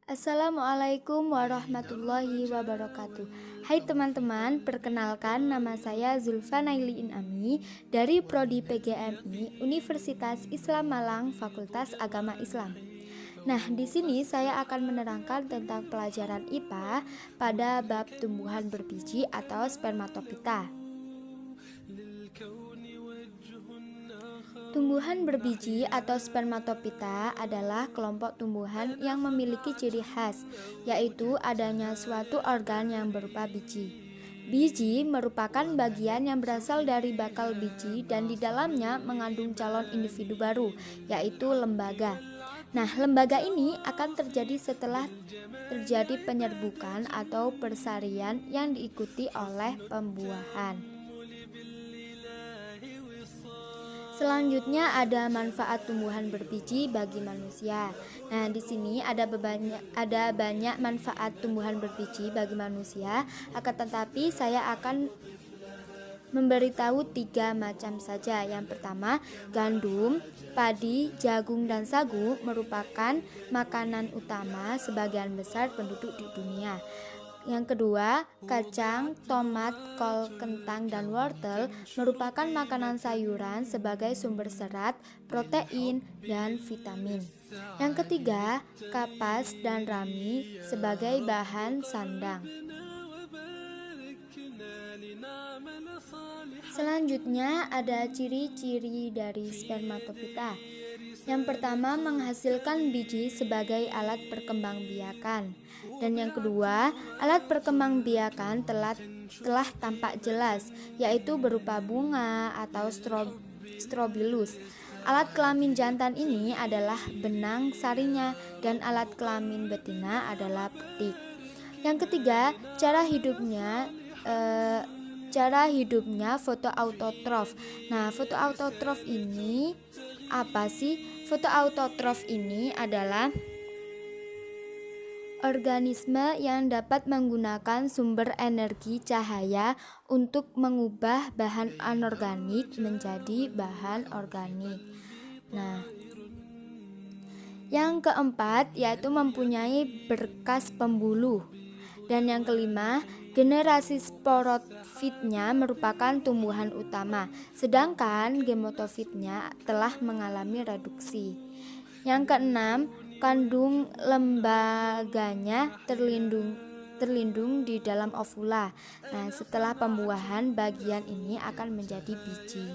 Assalamualaikum warahmatullahi wabarakatuh. Hai teman-teman, perkenalkan nama saya Zulfa Naili Inami dari Prodi PGMI Universitas Islam Malang Fakultas Agama Islam. Nah, di sini saya akan menerangkan tentang pelajaran IPA pada bab tumbuhan berbiji atau spermatopita. Tumbuhan berbiji atau spermatopita adalah kelompok tumbuhan yang memiliki ciri khas, yaitu adanya suatu organ yang berupa biji. Biji merupakan bagian yang berasal dari bakal biji dan di dalamnya mengandung calon individu baru, yaitu lembaga. Nah, lembaga ini akan terjadi setelah terjadi penyerbukan atau persarian yang diikuti oleh pembuahan. Selanjutnya ada manfaat tumbuhan berbiji bagi manusia. Nah, di sini ada banyak manfaat tumbuhan berbiji bagi manusia, akan tetapi saya akan memberitahu 3 macam saja. Yang pertama, gandum, padi, jagung, dan sagu merupakan makanan utama sebagian besar penduduk di dunia. Yang kedua, kacang, tomat, kol, kentang, dan wortel merupakan makanan sayuran sebagai sumber serat, protein, dan vitamin. Yang ketiga, kapas dan rami sebagai bahan sandang. Selanjutnya ada ciri-ciri dari spermatopita. Yang pertama, menghasilkan biji sebagai alat perkembangbiakan. Dan yang kedua, alat perkembangbiakan telah tampak jelas, yaitu berupa bunga atau strobilus. Alat kelamin jantan ini adalah benang sarinya dan alat kelamin betina adalah petik. Yang ketiga, cara hidupnya fotoautotrof. Nah, fotoautotrof ini apa sih? Fotoautotrof ini adalah organisme yang dapat menggunakan sumber energi cahaya untuk mengubah bahan anorganik menjadi bahan organik. Nah, yang keempat yaitu mempunyai berkas pembuluh. Dan yang kelima, generasi sporofitnya merupakan tumbuhan utama, sedangkan gemotofitnya telah mengalami reduksi. Yang keenam, kandung lembaganya terlindung di dalam ovula. Nah, setelah pembuahan, bagian ini akan menjadi biji.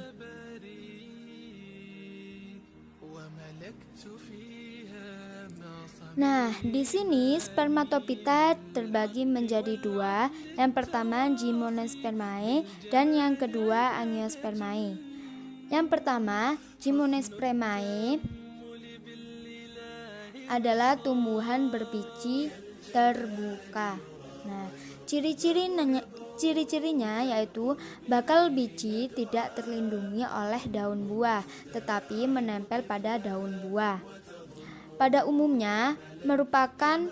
Nah, di sini spermatopita terbagi menjadi 2. Yang pertama Gymnospermae dan yang kedua Angiospermae. Yang pertama, Gymnospermae adalah tumbuhan berbiji terbuka. Nah, ciri-cirinya yaitu bakal biji tidak terlindungi oleh daun buah, tetapi menempel pada daun buah. Pada umumnya merupakan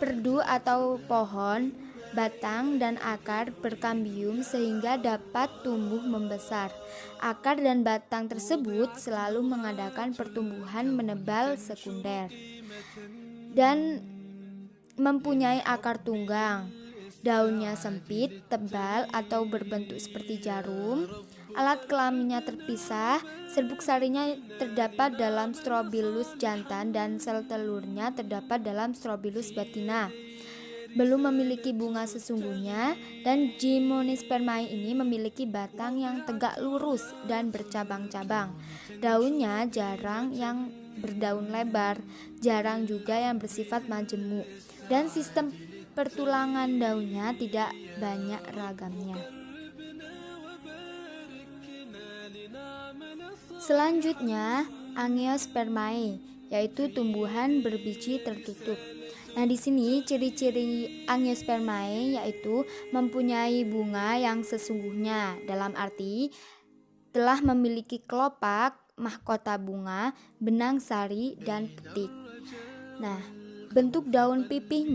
perdu atau pohon, batang dan akar berkambium sehingga dapat tumbuh membesar. Akar dan batang tersebut selalu mengadakan pertumbuhan menebal sekunder dan mempunyai akar tunggang. Daunnya sempit, tebal atau berbentuk seperti jarum. Alat kelaminnya terpisah, serbuk sarinya terdapat dalam strobilus jantan dan sel telurnya terdapat dalam strobilus betina. Belum memiliki bunga sesungguhnya, dan Gymnospermae ini memiliki batang yang tegak lurus dan bercabang-cabang. Daunnya jarang yang berdaun lebar, jarang juga yang bersifat majemuk, dan sistem pertulangan daunnya tidak banyak ragamnya. Selanjutnya, Angiospermae, yaitu tumbuhan berbiji tertutup. Nah, di sini ciri-ciri Angiospermae yaitu mempunyai bunga yang sesungguhnya, dalam arti telah memiliki kelopak, mahkota bunga, benang sari, dan petik. Nah, bentuk daun pipih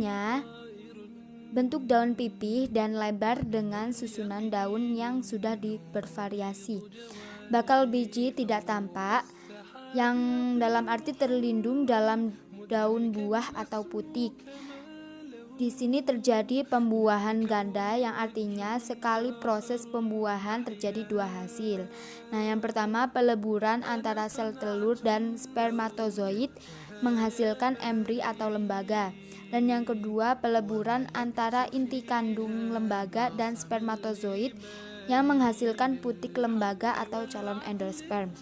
dan lebar dengan susunan daun yang sudah bervariasi. Bakal biji tidak tampak, yang dalam arti terlindung dalam daun buah atau putik. Di sini terjadi pembuahan ganda yang artinya sekali proses pembuahan terjadi dua hasil. Nah, yang pertama peleburan antara sel telur dan spermatozoid menghasilkan embri atau lembaga. Dan yang kedua peleburan antara inti kandung lembaga dan spermatozoid yang menghasilkan putik lembaga atau calon endosperm.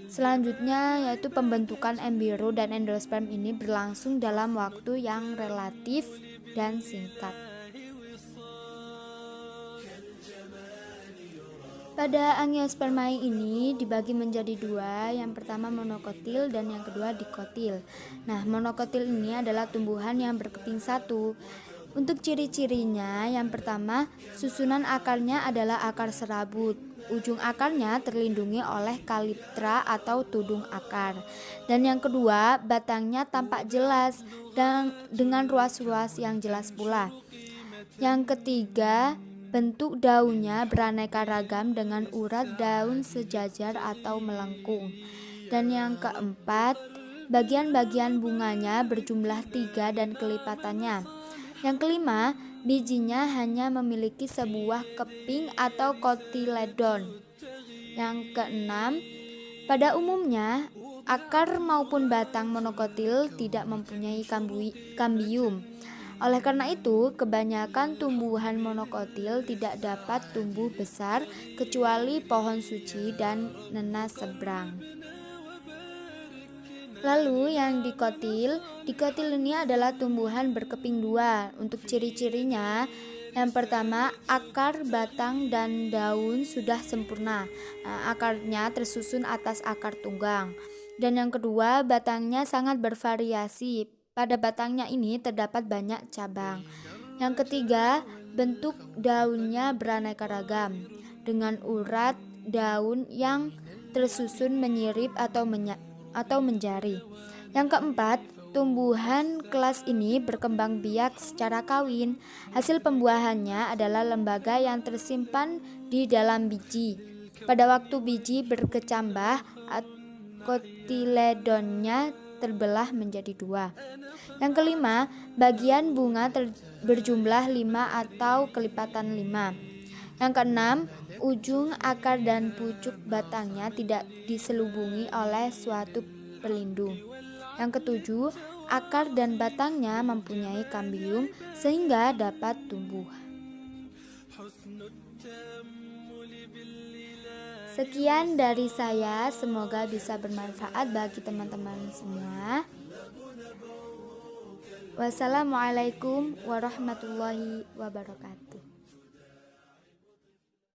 Selanjutnya yaitu pembentukan embrio dan endosperm ini berlangsung dalam waktu yang relatif dan singkat. Pada angiospermae ini dibagi menjadi dua, yang pertama monokotil dan yang kedua dikotil. Nah, monokotil ini adalah tumbuhan yang berkeping satu. Untuk ciri-cirinya, yang pertama, susunan akarnya adalah akar serabut. Ujung akarnya terlindungi oleh kaliptra atau tudung akar. Dan yang kedua, batangnya tampak jelas dan dengan ruas-ruas yang jelas pula. Yang ketiga, bentuk daunnya beraneka ragam dengan urat daun sejajar atau melengkung. Dan yang keempat, bagian-bagian bunganya berjumlah 3 dan kelipatannya. Yang kelima, bijinya hanya memiliki sebuah keping atau kotiledon. Yang keenam, pada umumnya akar maupun batang monokotil tidak mempunyai kambium. Oleh karena itu, kebanyakan tumbuhan monokotil tidak dapat tumbuh besar kecuali pohon suci dan nenas seberang. Lalu yang dikotil ini adalah tumbuhan berkeping dua. Untuk ciri-cirinya, yang pertama akar, batang, dan daun sudah sempurna. Akarnya tersusun atas akar tunggang. Dan yang kedua, batangnya sangat bervariasi. Pada batangnya ini terdapat banyak cabang. Yang ketiga, bentuk daunnya beraneka ragam dengan urat daun yang tersusun menyirip atau menjari. Yang keempat, tumbuhan kelas ini berkembang biak secara kawin. Hasil pembuahannya adalah lembaga yang tersimpan di dalam biji. Pada waktu biji berkecambah, kotiledonnya terbelah menjadi dua. Yang kelima, bagian bunga berjumlah 5 atau kelipatan 5. Yang keenam, ujung akar dan pucuk batangnya tidak diselubungi oleh suatu pelindung. Yang ketujuh, akar dan batangnya mempunyai kambium sehingga dapat tumbuh. Sekian dari saya, semoga bisa bermanfaat bagi teman-teman semua. Wassalamualaikum warahmatullahi wabarakatuh.